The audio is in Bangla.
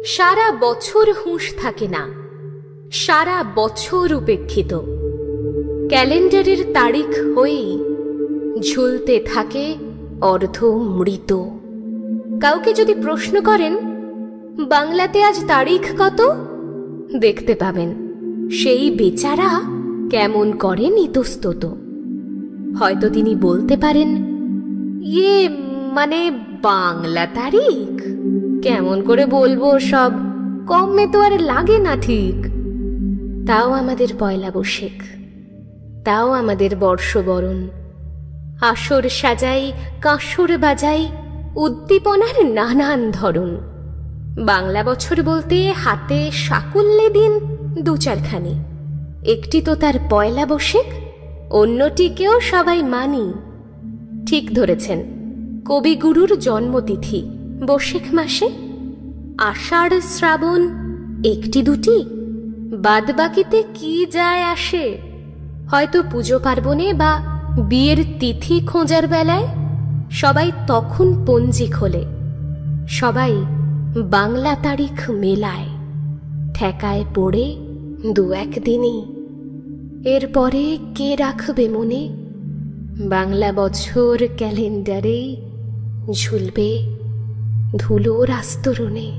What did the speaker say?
সারা বছর হুঁশ থাকে না, সারা বছর উপেক্ষিত। ক্যালেন্ডারের তারিখ হয়েই ঝুলতে থাকে অর্ধ মৃত। কাউকে যদি প্রশ্ন করেন বাংলাতে আজ তারিখ কত, দেখতে পাবেন সেই বেচারা কেমন করেন ইতস্তত। হয়তো তিনি বলতে পারেন, ইয়ে মানে বাংলা তারিখ কেমন করে বলবো, সব কমে তো আর লাগে না ঠিক। তাও আমাদের পয়লা বৈশাখ, তাও আমাদের বর্ষবরণ। আসর সাজাই, কাঁসর বাজাই, উদ্দীপনার নানান ধরন। বাংলা বছর বলতে হাতে সাকুল্যে দিন দু চারখানি। একটি তো তার পয়লা বৈশাখ, অন্যটিকেও সবাই মানি। ঠিক ধরেছেন, কবিগুরুর জন্মতিথি বৈশাখ মাসে। আষাঢ় শ্রাবণ একটি দুটি, বাদবাকিতে কি যায় আসে? হয়তো পুজো পার্বণে বা বিয়ের তিথি খোঁজার বেলায় সবাই তখন পঞ্জি খোলে, সবাই বাংলা তারিখ মেলায়। ঠেকায় পড়ে দু একদিনই, এরপরে কে রাখবে মনে? বাংলা বছর ক্যালেন্ডারেই ঝুলবে ধুলোর আস্তরণে।